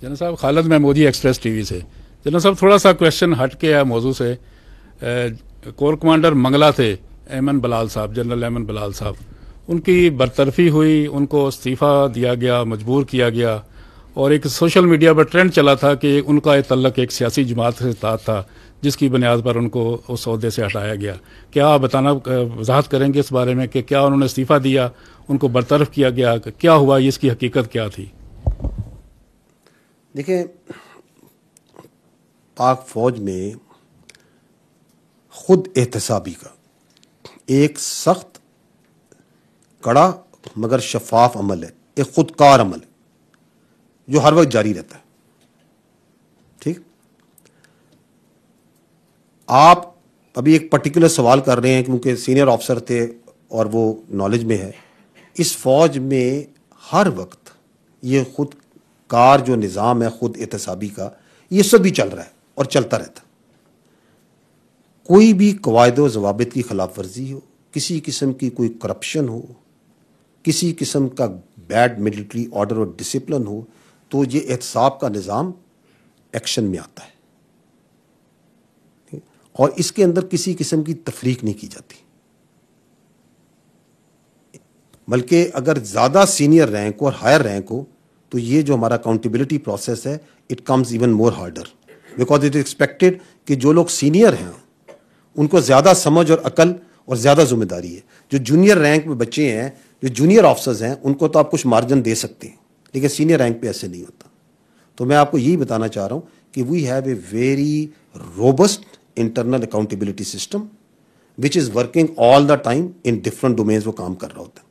General साहब, Khalid Mahmoodi express TV से। General साहब, थोड़ा सा क्वेश्चन हट के है मौजू से। कोर कमांडर मंगला थे एमन बलाल साहब, जनरल एमन बलाल साहब, उनकी बरतरफी हुई, उनको इस्तीफ़ा दिया गया, मजबूर किया गया, और एक सोशल मीडिया पर ट्रेंड चला था कि उनका ये तल्लक एक सियासी जमात के साथ था जिसकी बुनियाद पर उनको उस ओहदे से हटाया गया। क्या आप बताना वजाहत करेंगे इस बारे में कि क्या उन्होंने इस्तीफ़ा दिया, उनको बरतरफ किया गया, क्या हुआ, इसकी हकीकत क्या थी? देखिए, पाक फौज में खुद एहतसाबी का एक सख्त, कड़ा मगर शफाफ अमल है, एक खुदकार अमल है जो हर वक्त जारी रहता है। ठीक, आप अभी एक पर्टिकुलर सवाल कर रहे हैं क्योंकि सीनियर ऑफिसर थे और वो नॉलेज में है। इस फौज में हर वक्त ये खुद कार जो निज़ाम है खुद एहतसाबी का, ये सब भी चल रहा है और चलता रहता। कोई भी कवायद व ज़वाबित की खिलाफ वर्जी हो, किसी किस्म की कोई करप्शन हो, किसी किस्म का बैड मिलिट्री ऑर्डर और डिसिप्लिन हो, तो ये एहतसाब का निज़ाम एक्शन में आता है और इसके अंदर किसी किस्म की तफरीक नहीं की जाती। बल्कि अगर ज़्यादा सीनियर रैंक और हायर रैंक हो तो ये जो हमारा अकाउंटेबिलिटी प्रोसेस है, it comes even more harder, because it is expected कि जो लोग सीनियर हैं उनको ज़्यादा समझ और अकल और ज़्यादा जिम्मेदारी है। जो जूनियर रैंक में बच्चे हैं, जो जूनियर ऑफिसर्स हैं, उनको तो आप कुछ मार्जिन दे सकते हैं, लेकिन सीनियर रैंक पे ऐसे नहीं होता। तो मैं आपको यही बताना चाह रहा हूँ कि we have a very robust internal accountability system which is working all the time in different domains, वो काम कर रहा होता है।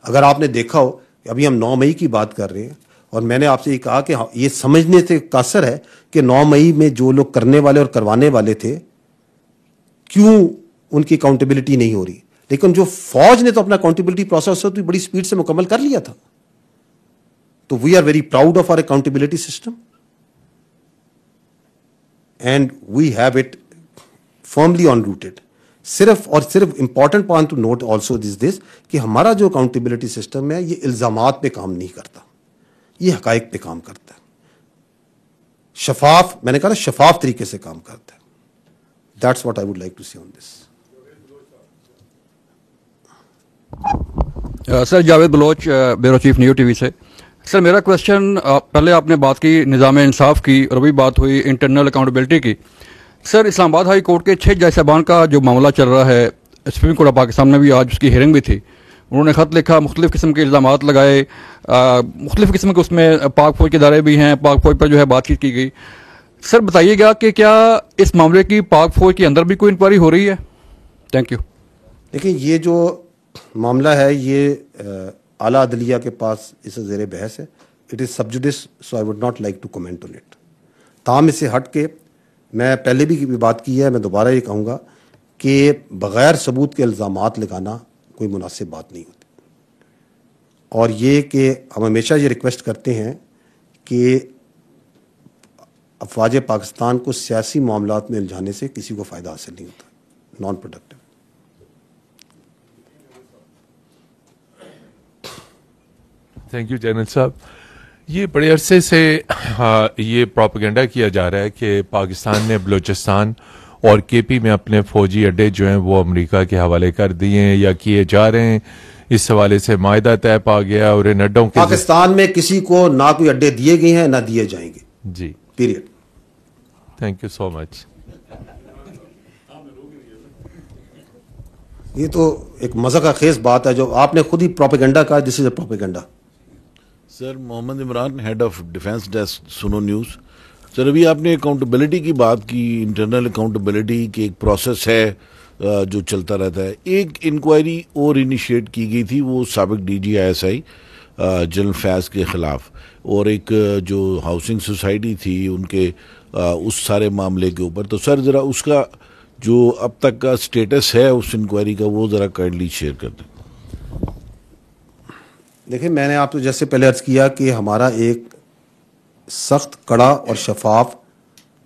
अगर आपने देखा हो कि अभी हम 9 मई की बात कर रहे हैं और मैंने आपसे ये कहा कि ये समझने से कासर है कि 9 मई में जो लोग करने वाले और करवाने वाले थे, क्यों उनकी अकाउंटेबिलिटी नहीं हो रही, लेकिन जो फौज ने तो अपना अकाउंटेबिलिटी प्रोसेस तो बड़ी स्पीड से मुकम्मल कर लिया था। तो we are very proud of our accountability system and we have it firmly on rooted. सिर्फ और सिर्फ important point to note also this कि हमारा जो अकाउंटेबिलिटी सिस्टम है ये इल्जामात पे काम नहीं करता, ये हकाइक पे काम करता है, शफाफ, मैंने कहा ना, शफाफ तरीके से काम करता है। That's what I would like to say on this. Sir, Javed Baloch, bureau chief new TV से। सर, मेरा क्वेश्चन, पहले आपने बात की निज़ाम इंसाफ की और अभी बात हुई इंटरनल अकाउंटेबिलिटी की। सर, इस्लामाबाद हाई कोर्ट के 6 जज साहबान का जो मामला चल रहा है, सुप्रीम कोर्ट ऑफ पाकिस्तान में भी आज उसकी हियरिंग भी थी। उन्होंने ख़त लिखा, मुख्तलिफ़ किस्म के इल्ज़ामात लगाए, मुख्तलिफ़ किस्म के उसमें पाक फौज के इदारे भी हैं, पाक फौज पर जो है बातचीत की गई। सर, बताइएगा कि क्या इस मामले की पाक फौज के अंदर भी कोई इंक्वायरी हो रही है? Thank you. देखिए, ये जो मामला है ये आला अदलिया के पास इस ज़ेरे बहस है। It is sub judice, so I would not like to comment on it. ताहम इससे हट के मैं पहले भी बात की है, मैं दोबारा ये कहूँगा कि बग़ैर सबूत के इल्ज़ामात लगाना कोई मुनासिब बात नहीं होती। और ये कि हम हमेशा ये रिक्वेस्ट करते हैं कि अफवाज पाकिस्तान को सियासी मामलात में उलझाने से किसी को फ़ायदा हासिल नहीं होता, non productive. Thank you general साहब। ये बड़े अरसे से ये प्रोपेगेंडा किया जा रहा है कि पाकिस्तान ने बलूचिस्तान और केपी में अपने फौजी अड्डे जो हैं वो अमेरिका के हवाले कर दिए हैं या किए जा रहे हैं। इस हवाले से मायदा तय पा गया और इन अड्डों के पाकिस्तान में किसी को ना कोई अड्डे दिए गए हैं ना दिए जाएंगे जी, period. Thank you so much. ये तो एक मज़ा का खेज बात है जो आपने खुद ही प्रोपेगेंडा कहा। This is a propaganda. Sir, Mohammad Imran, head of defence desk, Suno news. Sir, अभी आपने अकाउंटेबिलिटी की बात की, इंटरनल अकाउंटेबिलिटी की एक प्रोसेस है जो चलता रहता है। एक इंक्वायरी और इनिशिएट की गई थी, वो साबिक DGISI जनरल फैज़ के ख़िलाफ़, और एक जो हाउसिंग सोसाइटी थी उनके उस सारे मामले के ऊपर। तो सर, ज़रा उसका जो अब तक का स्टेटस है उस इंक्वायरी का, वो ज़रा काइंडली शेयर कर दें। देखिए, मैंने आपको जैसे पहले अर्ज़ किया कि हमारा एक सख्त, कड़ा और शफाफ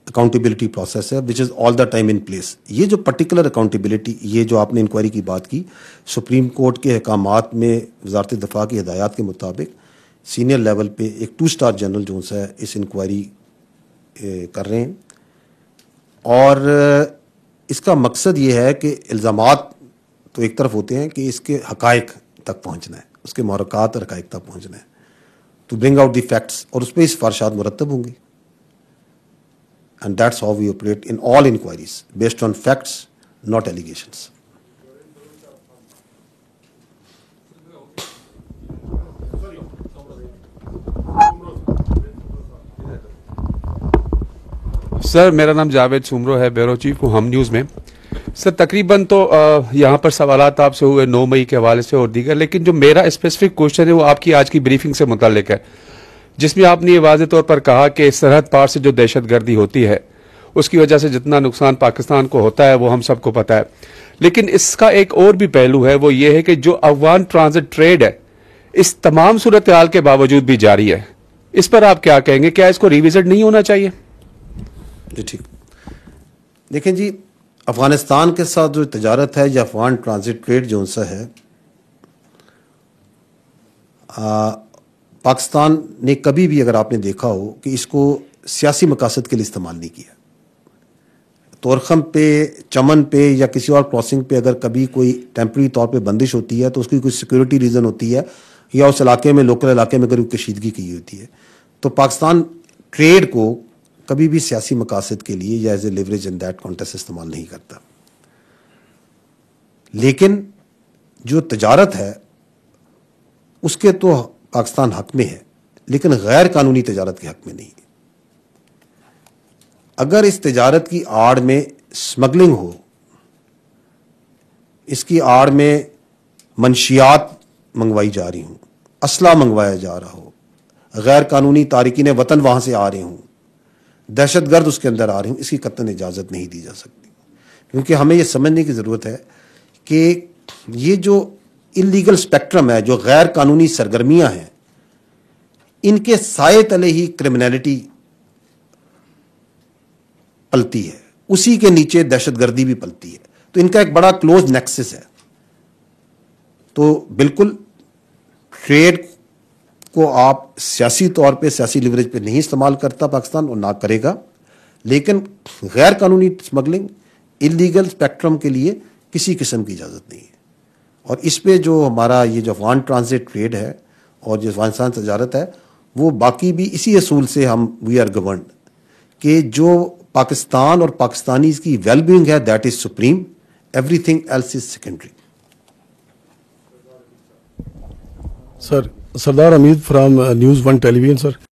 अकाउंटेबिलिटी प्रोसेस है which is all the time in place. ये जो पर्टिकुलर अकाउंटेबिलिटी, ये जो आपने इंक्वायरी की बात की, सुप्रीम कोर्ट के अहकामात में वज़ारत दफ़ा की हिदायत के मुताबिक سینئر لیول پہ ایک 2 اسٹار جنرل جو ہے اس انکوائری کر رہے ہیں، اور اس کا مقصد یہ ہے کہ الزامات تو ایک طرف ہوتے ہیں کہ اس کے حقائق تک پہنچنا ہے، اس کے محرکات اور حقائق تک پہنچنا ہے، to bring out the facts, اور اس پہ سفارشات مرتب ہوں گی. And that's how we operate in all inquiries based on facts not allegations. Sir میرا نام جاوید سومرو ہے، بیورو چیف ہوں ہم نیوز میں. سر تقریباً تو یہاں پر سوالات آپ سے ہوئے 9 مئی کے حوالے سے اور دیگر، لیکن جو میرا اسپیسیفک کوشچن ہے وہ آپ کی آج کی بریفنگ سے متعلق ہے، جس میں آپ نے یہ واضح طور پر کہا کہ سرحد پار سے جو دہشت گردی ہوتی ہے اس کی وجہ سے جتنا نقصان پاکستان کو ہوتا ہے وہ ہم سب کو پتہ ہے. لیکن اس کا ایک اور بھی پہلو ہے، وہ یہ ہے کہ جو افغان ٹرانزٹ ٹریڈ ہے اس تمام صورتحال کے باوجود بھی جاری ہے. اس پر آپ کیا کہیں گے؟ کیا اس کو ریوزٹ نہیں ہونا چاہیے؟ جی ٹھیک. دیکھیں جی، افغانستان کے ساتھ جو تجارت ہے یا افغان ٹرانزٹ ٹریڈ جو سا ہے، پاکستان نے کبھی بھی، اگر آپ نے دیکھا ہو، کہ اس کو سیاسی مقاصد کے لیے استعمال نہیں کیا. تورخم پہ، چمن پہ یا کسی اور کراسنگ پہ اگر کبھی کوئی ٹیمپرری طور پہ بندش ہوتی ہے تو اس کی کوئی سیکورٹی ریزن ہوتی ہے، یا اس علاقے میں، لوکل علاقے میں اگر کوئی کشیدگی کی ہوتی ہے، تو پاکستان ٹریڈ کو کبھی بھی سیاسی مقاصد کے لیے یا as a leverage in that context استعمال نہیں کرتا. لیکن جو تجارت ہے اس کے تو پاکستان حق میں ہے، لیکن غیر قانونی تجارت کے حق میں نہیں ہے. اگر اس تجارت کی آڑ میں سمگلنگ ہو، اس کی آڑ میں منشیات منگوائی جا رہی ہوں، اسلحہ منگوایا جا رہا ہو، غیر قانونی تارکین وطن وہاں سے آ رہے ہوں، دہشت گرد اس کے اندر آ رہے ہوں، اس کی قطعاً اجازت نہیں دی جا سکتی. کیونکہ ہمیں یہ سمجھنے کی ضرورت ہے کہ یہ جو انلیگل اسپیکٹرم ہے، جو غیر قانونی سرگرمیاں ہیں، ان کے سائے تلے ہی کرمنالٹی پلتی ہے، اسی کے نیچے دہشت گردی بھی پلتی ہے. تو ان کا ایک بڑا کلوز نیکسس ہے. تو بالکل ٹریڈ کو آپ سیاسی طور پہ، سیاسی لیوریج پہ نہیں استعمال کرتا پاکستان، اور نہ کرے گا. لیکن غیر قانونی اسمگلنگ، انلیگل اسپیکٹرم کے لیے کسی قسم کی اجازت نہیں ہے. اور اس پہ جو ہمارا یہ جو افغان ٹرانزٹ ٹریڈ ہے اور جو افغانستان تجارت ہے، وہ باقی بھی اسی اصول سے ہم وی آر گورنڈ کہ جو پاکستان اور پاکستانیز کی ویل بینگ ہے، that is supreme, everything else is secondary. Sir, Sardar Hamid from news 1 television. Sir